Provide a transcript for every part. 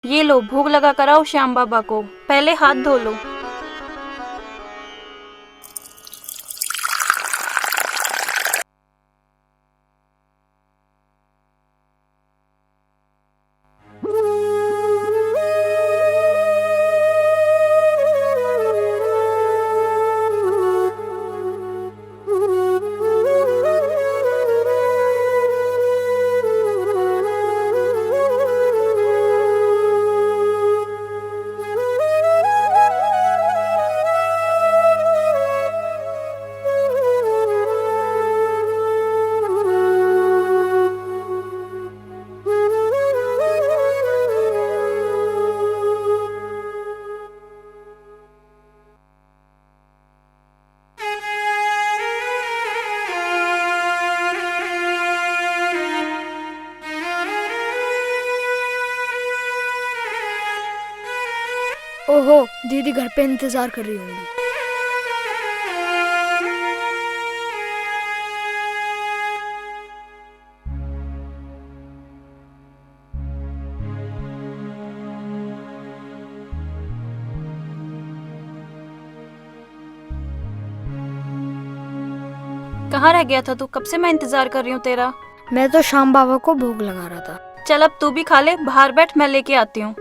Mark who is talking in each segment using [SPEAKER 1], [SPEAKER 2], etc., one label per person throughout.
[SPEAKER 1] ये लो भोग लगा कर आओ श्याम बाबा को। पहले हाथ धो लो।
[SPEAKER 2] ओहो, दीदी घर पे इंतजार कर रही होंगी।
[SPEAKER 1] कहाँ रह गया था तू? कब से मैं इंतजार कर रही हूँ तेरा।
[SPEAKER 2] मैं तो श्याम बाबा को भोग लगा रहा था।
[SPEAKER 1] चल अब तू भी खा ले, बाहर बैठ, मैं लेके आती हूँ।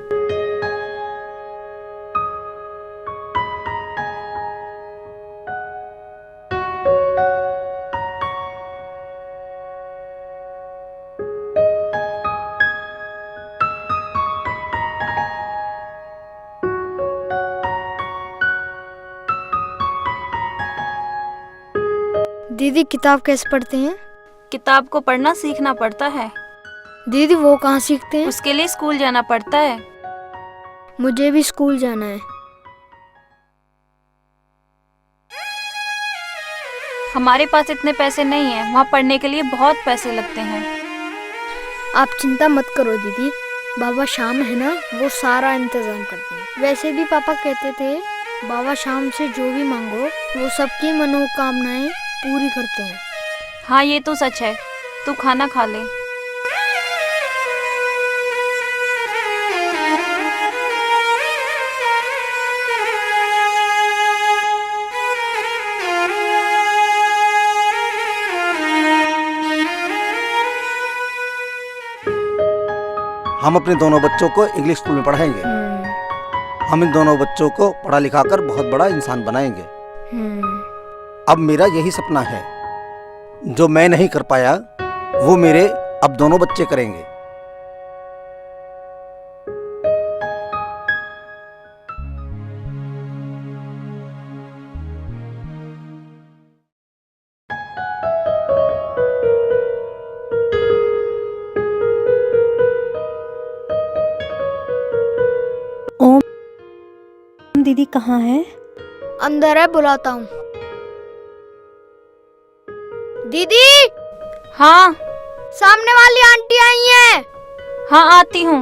[SPEAKER 2] दीदी किताब कैसे पढ़ते हैं?
[SPEAKER 1] किताब को पढ़ना सीखना पड़ता है।
[SPEAKER 2] दीदी वो कहाँ सीखते हैं?
[SPEAKER 1] उसके लिए स्कूल जाना पड़ता है।
[SPEAKER 2] मुझे भी स्कूल जाना है।
[SPEAKER 1] हमारे पास इतने पैसे नहीं है, वहाँ पढ़ने के लिए बहुत पैसे लगते हैं।
[SPEAKER 2] आप चिंता मत करो दीदी, बाबा श्याम है ना, वो सारा इंतजाम करते हैं। वैसे भी पापा कहते थे बाबा श्याम से जो भी मांगो वो सबकी मनोकामनाएं पूरी करते हैं।
[SPEAKER 1] हाँ ये तो सच है। तू खाना खा ले।
[SPEAKER 3] हम अपने दोनों बच्चों को इंग्लिश स्कूल में पढ़ाएंगे। हम इन दोनों बच्चों को पढ़ा लिखा कर बहुत बड़ा इंसान बनाएंगे। अब मेरा यही सपना है, जो मैं नहीं कर पाया वो मेरे अब दोनों बच्चे करेंगे।
[SPEAKER 4] ओम दीदी कहाँ है?
[SPEAKER 2] अंदर है, बुलाता हूँ। दीदी,
[SPEAKER 1] हाँ
[SPEAKER 2] सामने वाली आंटी आई है।
[SPEAKER 1] हाँ आती हूँ।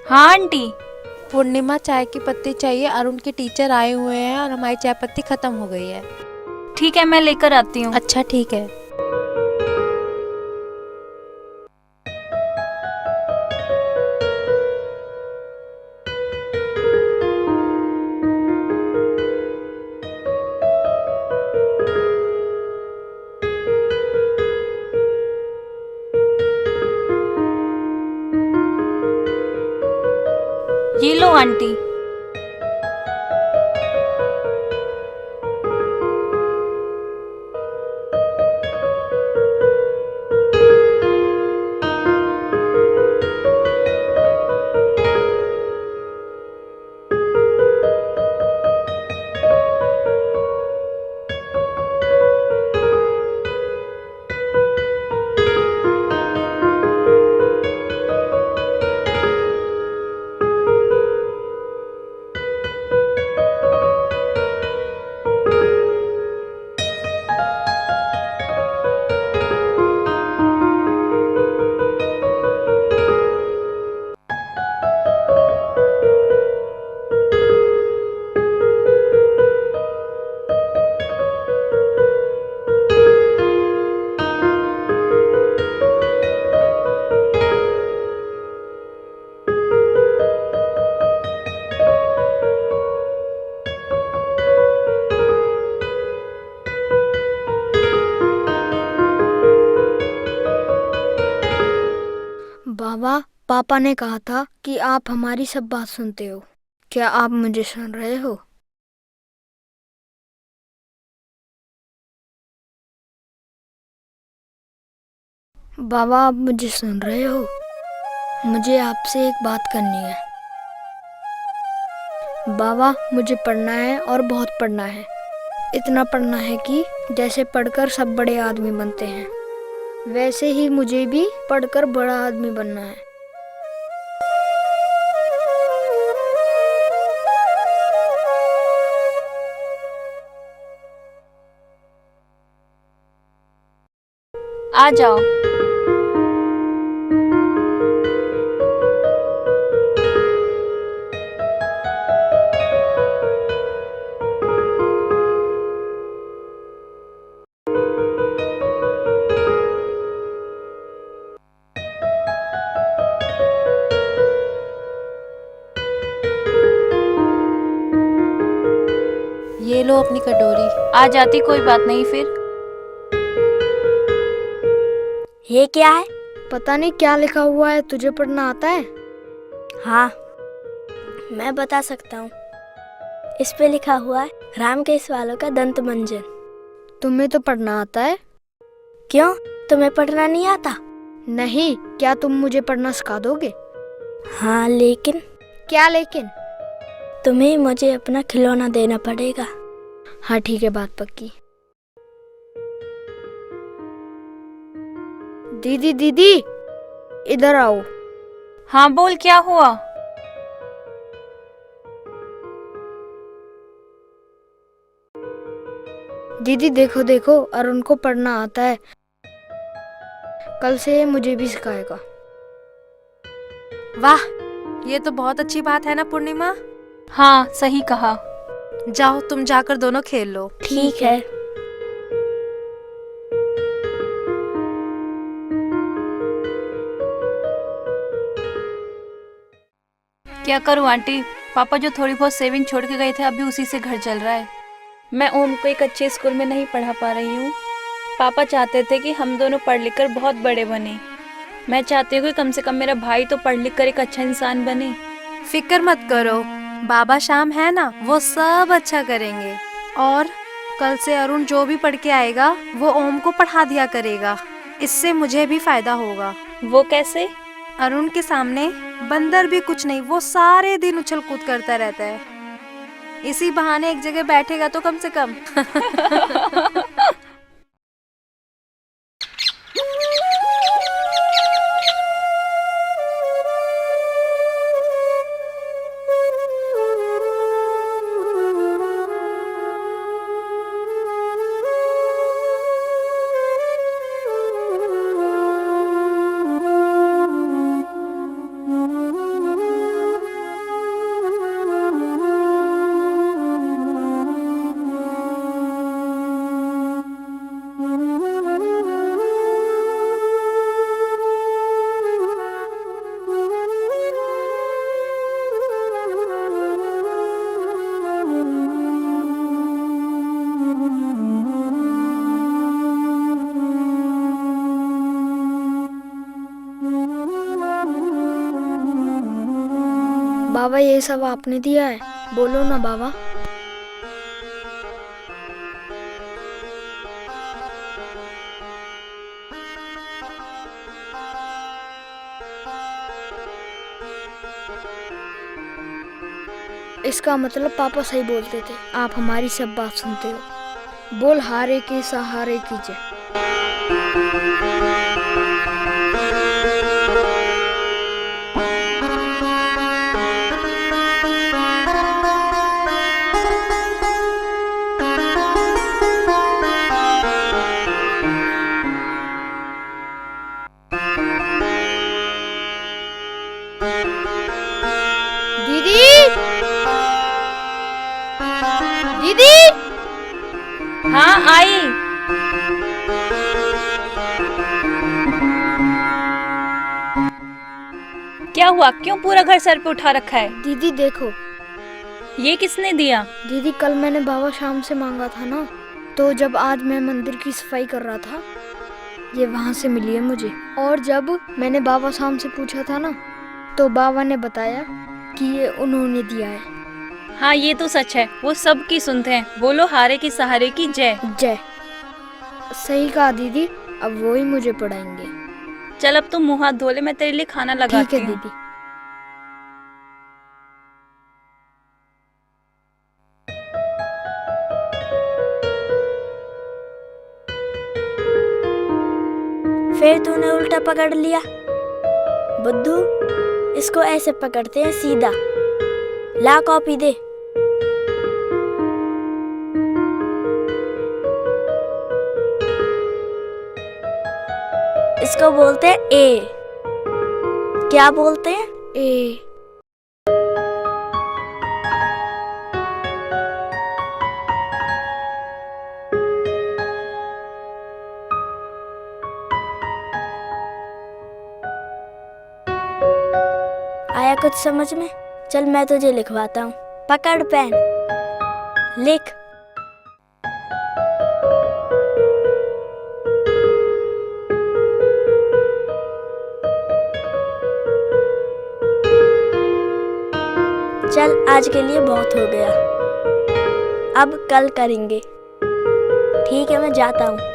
[SPEAKER 1] हाँ आंटी।
[SPEAKER 4] पूर्णिमा चाय की पत्ती चाहिए और उनके टीचर आए हुए हैं और हमारी चाय पत्ती खत्म हो गई है।
[SPEAKER 1] ठीक है मैं लेकर आती हूँ।
[SPEAKER 4] अच्छा ठीक है।
[SPEAKER 1] ये लो आंटी।
[SPEAKER 2] पापा ने कहा था कि आप हमारी सब बात सुनते हो। क्या आप मुझे सुन रहे हो? बाबा, आप मुझे सुन रहे हो? मुझे आपसे एक बात करनी है। बाबा, मुझे पढ़ना है और बहुत पढ़ना है। इतना पढ़ना है कि जैसे पढ़कर सब बड़े आदमी बनते हैं, वैसे ही मुझे भी पढ़कर बड़ा आदमी बनना है।
[SPEAKER 1] आ जाओ।
[SPEAKER 4] ये लो अपनी कटोरी।
[SPEAKER 1] आ जाती, कोई बात नहीं फिर।
[SPEAKER 5] ये क्या है?
[SPEAKER 2] पता नहीं क्या लिखा हुआ है। तुझे पढ़ना आता है?
[SPEAKER 5] हाँ, मैं बता सकता हूँ। इस पे लिखा हुआ है राम के सवालों का दंत मंजन।
[SPEAKER 2] तुम्हें तो पढ़ना आता है।
[SPEAKER 5] क्यों, तुम्हें पढ़ना नहीं आता?
[SPEAKER 2] नहीं, क्या तुम मुझे पढ़ना सिखा दोगे?
[SPEAKER 5] हाँ, लेकिन
[SPEAKER 2] क्या लेकिन?
[SPEAKER 5] तुम्हें मुझे अपना खिलौना देना पड़ेगा।
[SPEAKER 2] हाँ ठीक है, बात पक्की। दीदी दीदी, इधर आओ।
[SPEAKER 1] हाँ बोल, क्या हुआ?
[SPEAKER 2] दीदी देखो देखो, अरुण को पढ़ना आता है। कल से ये मुझे भी सिखाएगा।
[SPEAKER 4] वाह, ये तो बहुत अच्छी बात है ना पूर्णिमा।
[SPEAKER 1] हाँ सही कहा।
[SPEAKER 4] जाओ तुम जाकर दोनों खेल लो।
[SPEAKER 5] ठीक है।
[SPEAKER 1] क्या करूँ आंटी, पापा जो थोड़ी बहुत सेविंग छोड़ के गए थे अभी उसी से घर चल रहा है। मैं ओम को एक अच्छे स्कूल में नहीं पढ़ा पा रही हूँ। पापा चाहते थे कि हम दोनों पढ़ लिख कर बहुत बड़े बने। मैं चाहती हूँ कि कम से कम मेरा भाई तो पढ़ लिख कर एक अच्छा इंसान बने।
[SPEAKER 4] फिक्र मत करो, बाबा श्याम है ना, वो सब अच्छा करेंगे। और कल से अरुण जो भी पढ़ के आएगा वो ओम को पढ़ा दिया करेगा। इससे मुझे भी फायदा होगा।
[SPEAKER 1] वो कैसे?
[SPEAKER 4] अरुण के सामने बंदर भी कुछ नहीं, वो सारे दिन उछल कूद करता रहता है। इसी बहाने एक जगह बैठेगा तो कम से कम।
[SPEAKER 2] बाबा, ये सब आपने दिया है? बोलो ना बाबा। इसका मतलब पापा सही बोलते थे, आप हमारी सब बात सुनते हो। बोल हारे के सहारे कीजिए। दीदी दीदी।
[SPEAKER 1] हाँ आई। क्या हुआ, क्यों पूरा घर सर पे उठा रखा है?
[SPEAKER 2] दीदी देखो।
[SPEAKER 1] ये किसने दिया?
[SPEAKER 2] दीदी, कल मैंने बाबा शाम से मांगा था ना, तो जब आज मैं मंदिर की सफाई कर रहा था, ये वहाँ से मिली है मुझे। और जब मैंने बाबा शाम से पूछा था ना तो बाबा ने बताया कि ये उन्होंने दिया है।
[SPEAKER 1] हाँ ये तो सच है, वो सबकी सुनते हैं। बोलो हारे के सहारे की जय।
[SPEAKER 2] जय। सही कहा दीदी, अब वो ही मुझे पढ़ाएंगे।
[SPEAKER 1] चल अब तुम मुंह हाथ धो ले, मैं तेरे लिए खाना
[SPEAKER 2] ठीक
[SPEAKER 1] लगाती
[SPEAKER 2] है
[SPEAKER 1] हूँ।
[SPEAKER 2] दीदी।
[SPEAKER 5] फिर तूने उल्टा पकड़ लिया। बुद्धू, इसको ऐसे पकड़ते हैं सीधा। ला कॉपी दे। इसको बोलते हैं ए। क्या बोलते हैं?
[SPEAKER 2] ए।
[SPEAKER 5] आया कुछ समझ में? चल मैं तुझे लिखवाता हूँ। पकड़ पेन, लिख। चल आज के लिए बहुत हो गया, अब कल करेंगे। ठीक है, मैं जाता हूँ।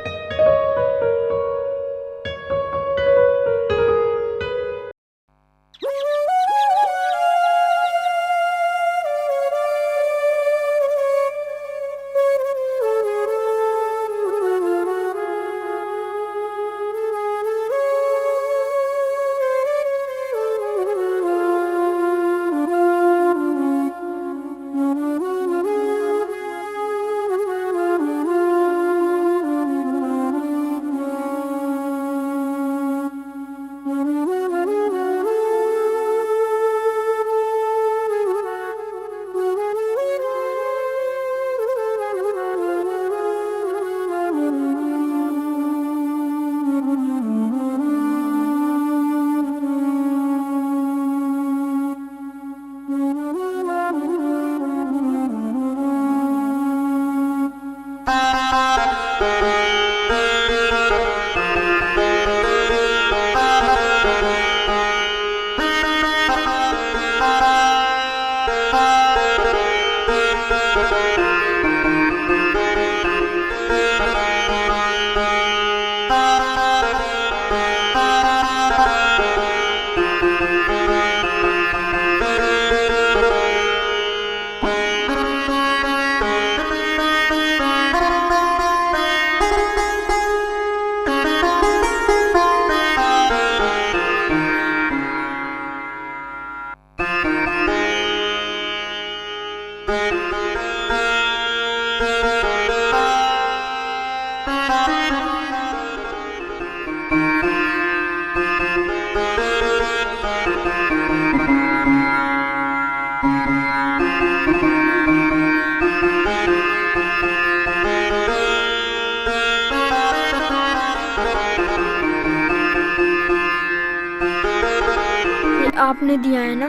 [SPEAKER 2] ये आपने दिया है ना?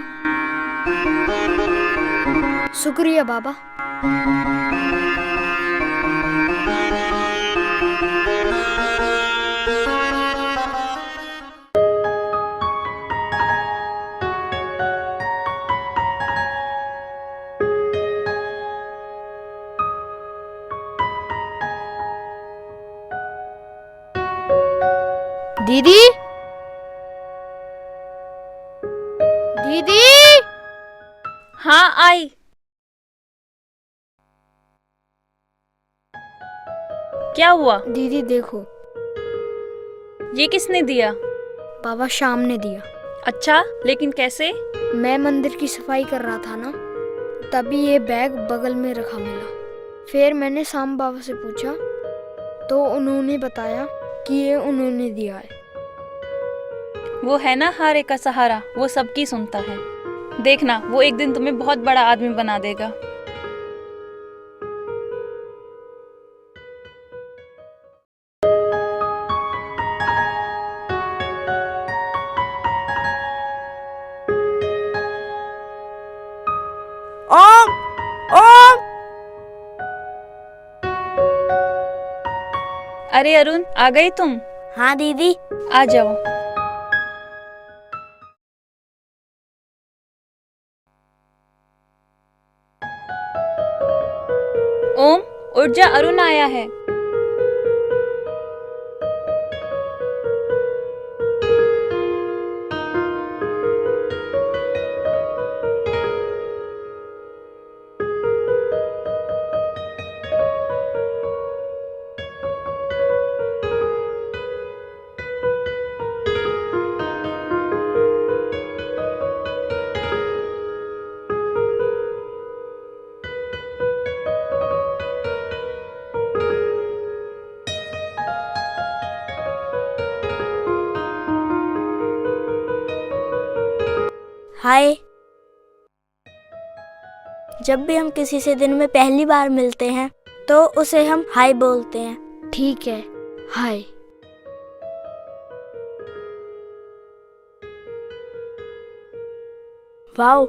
[SPEAKER 2] शुक्रिया बाबा। दीदी, दीदी।
[SPEAKER 1] हाँ आई। क्या हुआ?
[SPEAKER 2] दीदी देखो,
[SPEAKER 1] ये किसने दिया?
[SPEAKER 2] बाबा शाम ने दिया।
[SPEAKER 1] अच्छा, लेकिन कैसे?
[SPEAKER 2] मैं मंदिर की सफाई कर रहा था ना, तभी ये बैग बगल में रखा मिला। फिर मैंने शाम बाबा से पूछा तो उन्होंने बताया कि ये उन्होंने दिया है।
[SPEAKER 1] वो है ना हारे का सहारा, वो सबकी सुनता है। देखना, वो एक दिन तुम्हें बहुत बड़ा आदमी बना देगा।
[SPEAKER 5] ओम, ओम।
[SPEAKER 1] अरे अरुण, आ गई तुम?
[SPEAKER 5] हाँ दीदी।
[SPEAKER 1] आ जाओ। उठ जा, अरुण आया है।
[SPEAKER 5] हाय। जब भी हम किसी से दिन में पहली बार मिलते हैं तो उसे हम हाय बोलते हैं।
[SPEAKER 2] ठीक है, हाय।
[SPEAKER 5] वाओ,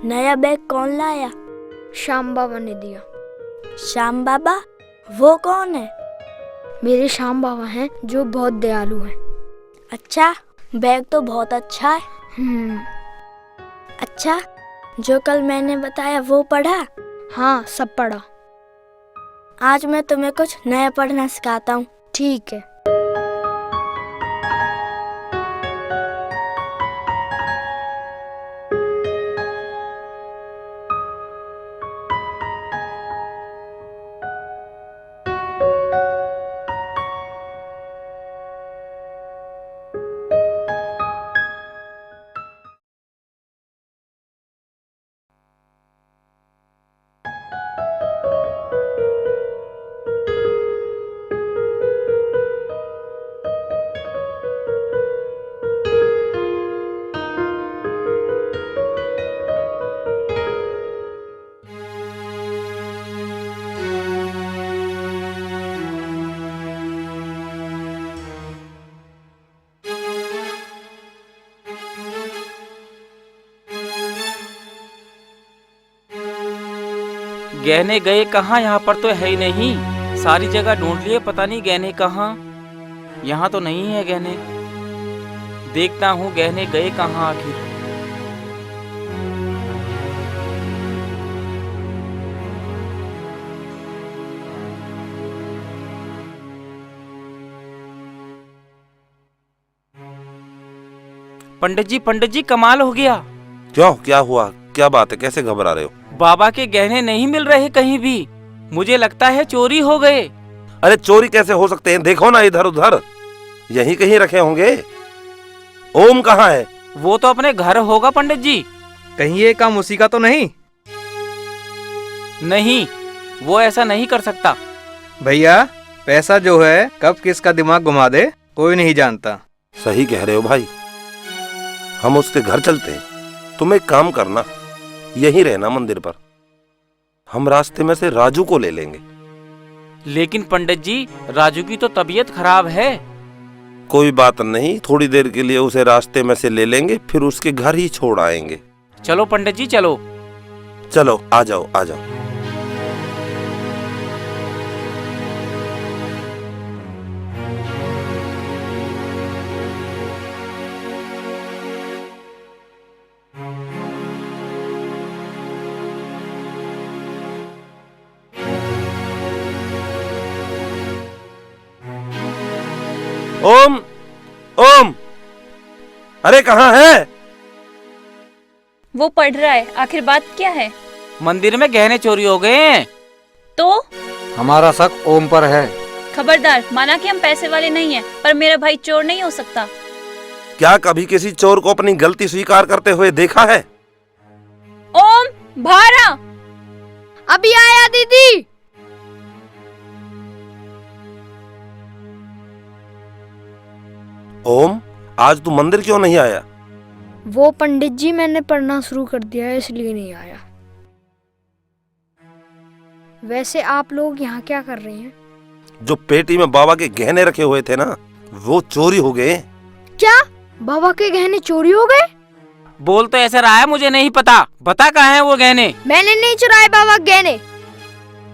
[SPEAKER 5] नया बैग कौन लाया?
[SPEAKER 2] श्याम बाबा ने दिया।
[SPEAKER 5] श्याम बाबा? वो कौन है?
[SPEAKER 2] मेरे श्याम बाबा हैं जो बहुत दयालु हैं।
[SPEAKER 5] अच्छा, बैग तो बहुत अच्छा है। अच्छा, जो कल मैंने बताया वो पढ़ा?
[SPEAKER 2] हाँ, सब पढ़ा।
[SPEAKER 5] आज मैं तुम्हें कुछ नया पढ़ना सिखाता हूँ।
[SPEAKER 2] ठीक है।
[SPEAKER 6] गहने गए कहाँ? यहाँ पर तो है ही नहीं। सारी जगह ढूंढ लिए, पता नहीं गहने कहाँ। यहाँ तो नहीं है गहने। देखता हूँ गहने गए कहाँ आखिर। पंडित जी कमाल हो गया।
[SPEAKER 7] क्यों, क्या हुआ? क्या बात है? कैसे घबरा रहे हो?
[SPEAKER 6] बाबा के गहने नहीं मिल रहे कहीं भी। मुझे लगता है चोरी हो गए।
[SPEAKER 7] अरे चोरी कैसे हो सकते हैं? देखो ना इधर उधर, यहीं कहीं रखे होंगे। ओम कहाँ है?
[SPEAKER 6] वो तो अपने घर होगा पंडित जी।
[SPEAKER 8] कहीं ये काम उसी का तो नहीं?
[SPEAKER 6] नहीं, वो ऐसा नहीं कर सकता।
[SPEAKER 8] भैया, पैसा जो है कब किसका दिमाग घुमा दे कोई नहीं जानता।
[SPEAKER 7] सही कह रहे हो भाई, हम उसके घर चलते हैं। तुम एक काम करना, यहीं रहना मंदिर पर। हम रास्ते में से राजू को ले लेंगे।
[SPEAKER 6] लेकिन पंडित जी, राजू की तो तबीयत खराब है।
[SPEAKER 7] कोई बात नहीं, थोड़ी देर के लिए उसे रास्ते में से ले लेंगे, फिर उसके घर ही छोड़ आएंगे।
[SPEAKER 6] चलो पंडित जी, चलो।
[SPEAKER 7] चलो, आ जाओ आ जाओ। ओम, ओम, अरे कहाँ है?
[SPEAKER 1] वो पढ़ रहा है। आखिर बात क्या है?
[SPEAKER 6] मंदिर में गहने चोरी हो गए हैं।
[SPEAKER 1] तो
[SPEAKER 9] हमारा शक ओम पर है।
[SPEAKER 1] खबरदार, माना कि हम पैसे वाले नहीं हैं, पर मेरा भाई चोर नहीं हो सकता।
[SPEAKER 7] क्या कभी किसी चोर को अपनी गलती स्वीकार करते हुए देखा है?
[SPEAKER 1] ओम, बाहर आ।
[SPEAKER 2] अभी आया दीदी।
[SPEAKER 7] ओम, आज तू मंदिर क्यों नहीं आया?
[SPEAKER 2] वो पंडित जी, मैंने पढ़ना शुरू कर दिया है इसलिए नहीं आया। वैसे आप लोग यहाँ क्या कर रहे हैं?
[SPEAKER 7] जो पेटी में बाबा के गहने रखे हुए थे ना, वो चोरी हो गए।
[SPEAKER 2] क्या? बाबा के गहने चोरी हो गए?
[SPEAKER 6] बोल तो ऐसा रहा है, मुझे नहीं पता। बता कहाँ है वो गहने?
[SPEAKER 2] मैंने नहीं चुराए बाबा के गहने।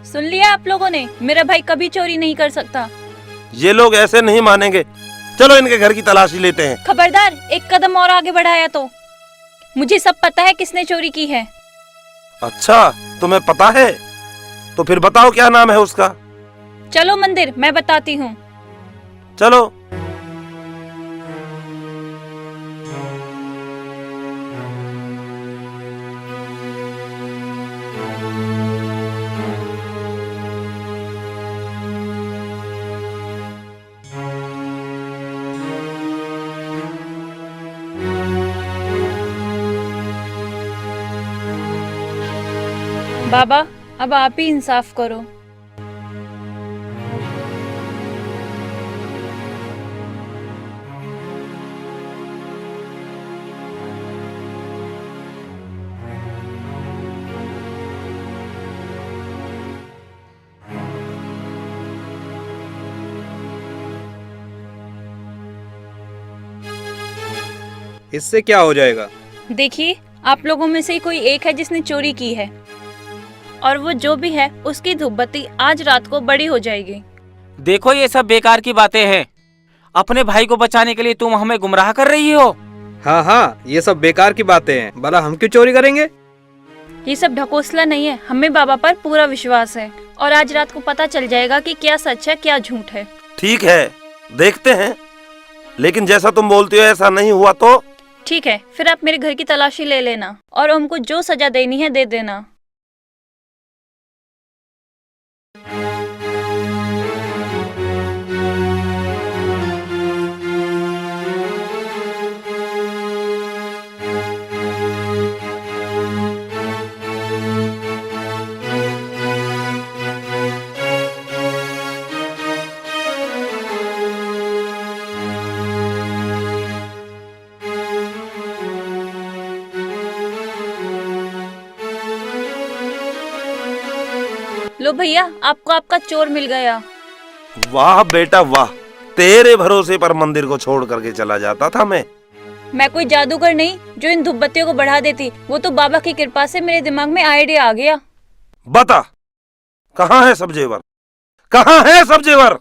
[SPEAKER 1] सुन लिया आप लोगों ने? मेरा भाई कभी चोरी नहीं कर सकता।
[SPEAKER 7] ये लोग ऐसे नहीं मानेंगे। चलो इनके घर की तलाशी लेते हैं।
[SPEAKER 1] खबरदार, एक कदम और आगे बढ़ाया तो मुझे सब पता है किसने चोरी की है।
[SPEAKER 7] अच्छा, तुम्हें पता है? तो फिर बताओ क्या नाम है उसका।
[SPEAKER 1] चलो मंदिर, मैं बताती हूँ।
[SPEAKER 7] चलो।
[SPEAKER 1] बाबा, अब आप ही इंसाफ करो।
[SPEAKER 8] इससे क्या हो जाएगा?
[SPEAKER 1] देखिए, आप लोगों में से कोई एक है जिसने चोरी की है, और वो जो भी है उसकी धूप बत्ती आज रात को बड़ी हो जाएगी।
[SPEAKER 6] देखो ये सब बेकार की बातें हैं। अपने भाई को बचाने के लिए तुम हमें गुमराह कर रही हो।
[SPEAKER 8] हाँ हाँ, ये सब बेकार की बातें हैं। भला हम क्यों चोरी करेंगे?
[SPEAKER 1] ये सब ढकोसला नहीं है, हमें बाबा पर पूरा विश्वास है, और आज रात को पता चल जाएगा कि क्या सच है क्या झूठ है।
[SPEAKER 7] ठीक है, देखते हैं, लेकिन जैसा तुम बोलती हो ऐसा नहीं हुआ तो।
[SPEAKER 1] ठीक है, फिर आप मेरे घर की तलाशी ले लेना और हमको जो सजा देनी है दे देना। लो भैया, आपको आपका चोर मिल गया।
[SPEAKER 7] वाह बेटा वाह, तेरे भरोसे पर मंदिर को छोड़ करके चला जाता था मैं
[SPEAKER 1] कोई जादूगर नहीं जो इन धूप बत्तियों को बढ़ा देती, वो तो बाबा की कृपा से मेरे दिमाग में आइडिया आ गया।
[SPEAKER 7] बता, कहाँ है सब जेवर? कहाँ है सब जेवर?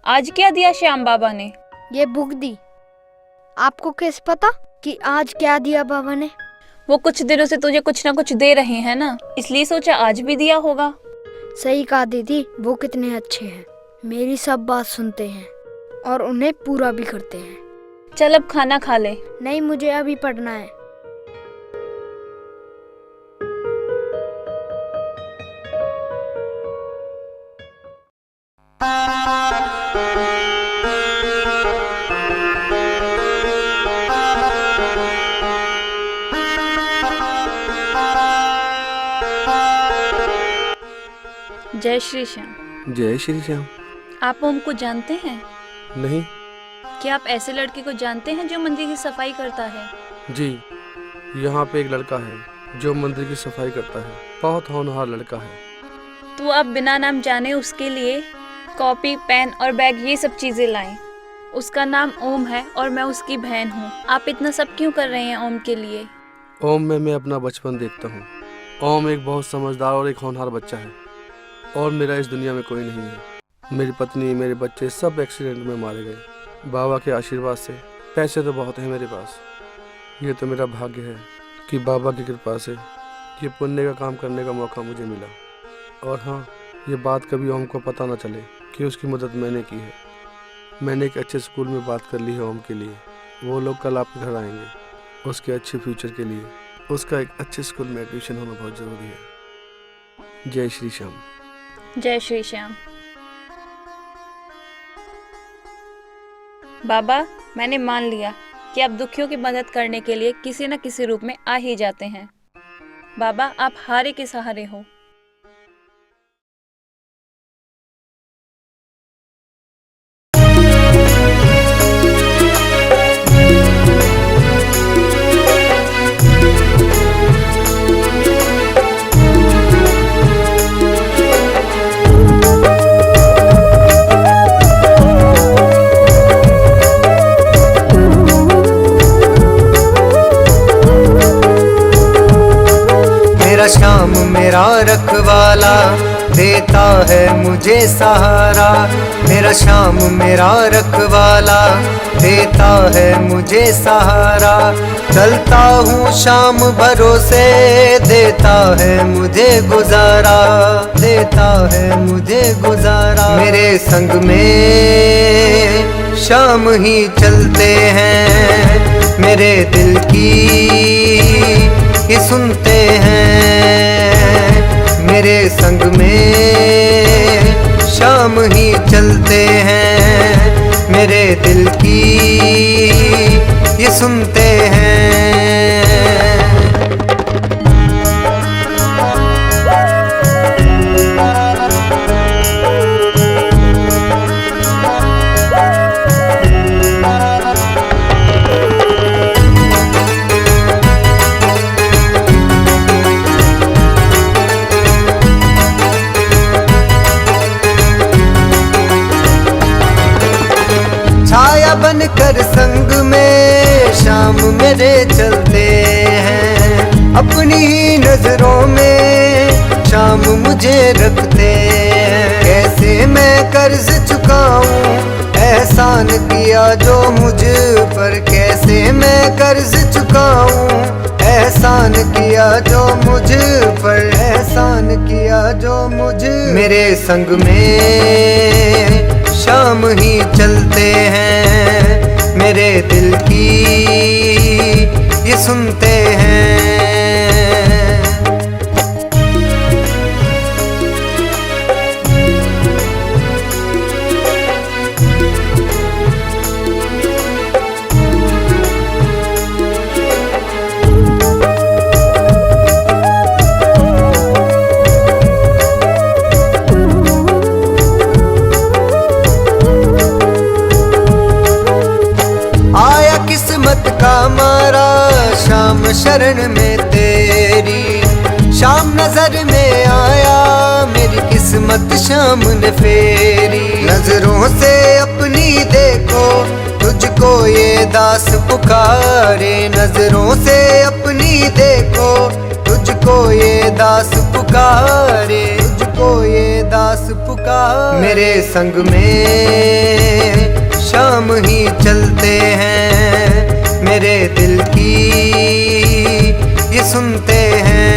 [SPEAKER 1] आज क्या दिया श्याम बाबा ने?
[SPEAKER 2] ये बुक दी। आपको कैसे पता कि आज क्या दिया बाबा ने?
[SPEAKER 1] वो कुछ दिनों से तुझे कुछ ना कुछ दे रहे हैं ना, इसलिए सोचा आज भी दिया होगा।
[SPEAKER 2] सही कहा दीदी, वो कितने अच्छे हैं, मेरी सब बात सुनते हैं और उन्हें पूरा भी करते हैं।
[SPEAKER 1] चल अब खाना खा ले।
[SPEAKER 2] नहीं, मुझे अभी पढ़ना है।
[SPEAKER 1] जय श्री श्याम।
[SPEAKER 10] जय श्री श्याम।
[SPEAKER 1] आप ओम को जानते हैं?
[SPEAKER 10] नहीं।
[SPEAKER 1] क्या आप ऐसे लड़के को जानते हैं जो मंदिर की सफाई करता है?
[SPEAKER 10] जी, यहाँ पे एक लड़का है जो मंदिर की सफाई करता है, बहुत होनहार लड़का है।
[SPEAKER 1] तो आप बिना नाम जाने उसके लिए कॉपी, पेन और बैग ये सब चीजें लाएं। उसका नाम ओम है और मैं उसकी बहन हूँ। आप इतना सब क्यों कर रहे हैं ओम के लिए?
[SPEAKER 10] ओम में मैं अपना बचपन देखता हूँ। ओम एक बहुत समझदार और एक होनहार बच्चा है और मेरा इस दुनिया में कोई नहीं है। मेरी पत्नी, मेरे बच्चे सब एक्सीडेंट में मारे गए। बाबा के आशीर्वाद से पैसे तो बहुत हैं मेरे पास। ये तो मेरा भाग्य है कि बाबा की कृपा से ये पुण्य का काम करने का मौका मुझे मिला। और हाँ, ये बात कभी ओम को पता ना चले कि उसकी मदद मैंने की है। मैंने एक अच्छे स्कूल में बात कर ली है ओम के लिए। वो लोग कल आपके घर आएंगे। उसके अच्छे फ्यूचर के लिए उसका एक अच्छे स्कूल में एडमिशन होना बहुत ज़रूरी है। जय श्री श्याम।
[SPEAKER 1] जय श्री श्याम। बाबा, मैंने मान लिया कि आप दुखियों की मदद करने के लिए किसी न किसी रूप में आ ही जाते हैं। बाबा, आप हारे के सहारे हो।
[SPEAKER 11] श्याम मेरा रखवाला देता है मुझे सहारा। मेरा श्याम मेरा रखवाला देता है मुझे सहारा। चलता हूँ शाम भरोसे देता है मुझे गुजारा, देता है मुझे गुजारा। मेरे संग में शाम ही चलते हैं, मेरे दिल की ये सुनते हैं। मेरे संग में शाम ही चलते हैं, मेरे दिल की ये सुनते हैं। बनकर संग में शाम मेरे चलते हैं। अपनी ही नजरों में शाम मुझे रखते हैं। कैसे मैं कर्ज चुकाऊं एहसान किया जो मुझ पर, कैसे मैं कर्ज चुकाऊं एहसान किया जो मुझ पर, एहसान किया जो मुझ। मेरे संग में शाम ही चलते हैं, मेरे दिल की ये सुनते हैं। मारा शाम शरण में तेरी, शाम नजर में आया मेरी किस्मत शाम ने फेरी। नजरों से अपनी देखो तुझको ये दास पुकारे, नजरों से अपनी देखो तुझको ये दास पुकारे, तुझको ये दास पुकारे। मेरे संग में शाम ही चलते हैं, मेरे दिल की ये सुनते हैं।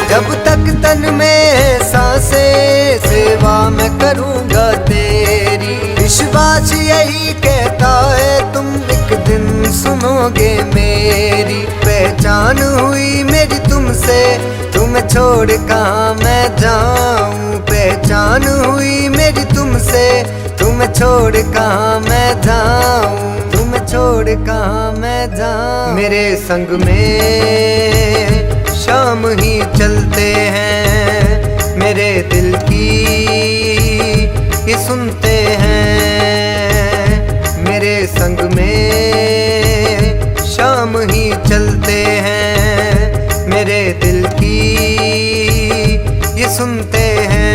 [SPEAKER 11] जब तक तन में सांसें सेवा मैं करूँगा तेरी। विश्वास यही कहता सुनोगे मेरी पहचान हुई मेरी तुमसे, तुम्हें छोड़ कहाँ मैं जाऊं। पहचान हुई मेरी तुमसे, तुम्हें छोड़ कहाँ मैं जाऊं। तुम्हें छोड़ कहाँ मैं जाऊं। मेरे संग में शाम ही चलते हैं, मेरे दिल की ये सुनते हैं। मेरे संग में शाम ही चलते हैं, मेरे दिल की ये सुनते हैं।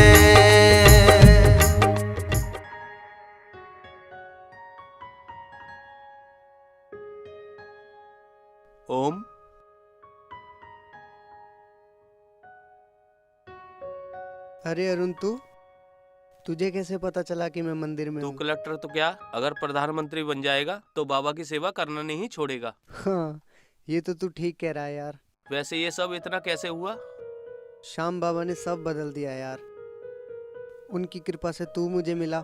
[SPEAKER 12] ओम,
[SPEAKER 11] अरे अरुण, तुझे कैसे पता चला कि मैं मंदिर में
[SPEAKER 12] तू
[SPEAKER 11] हूँ?
[SPEAKER 12] कलेक्टर तो क्या, अगर प्रधानमंत्री बन जाएगा तो बाबा की सेवा करना नहीं छोड़ेगा।
[SPEAKER 11] हाँ, ये तो तू ठीक कह रहा है यार।
[SPEAKER 12] वैसे ये सब इतना कैसे हुआ?
[SPEAKER 11] श्याम बाबा ने सब बदल दिया यार। उनकी कृपा से तू मुझे मिला,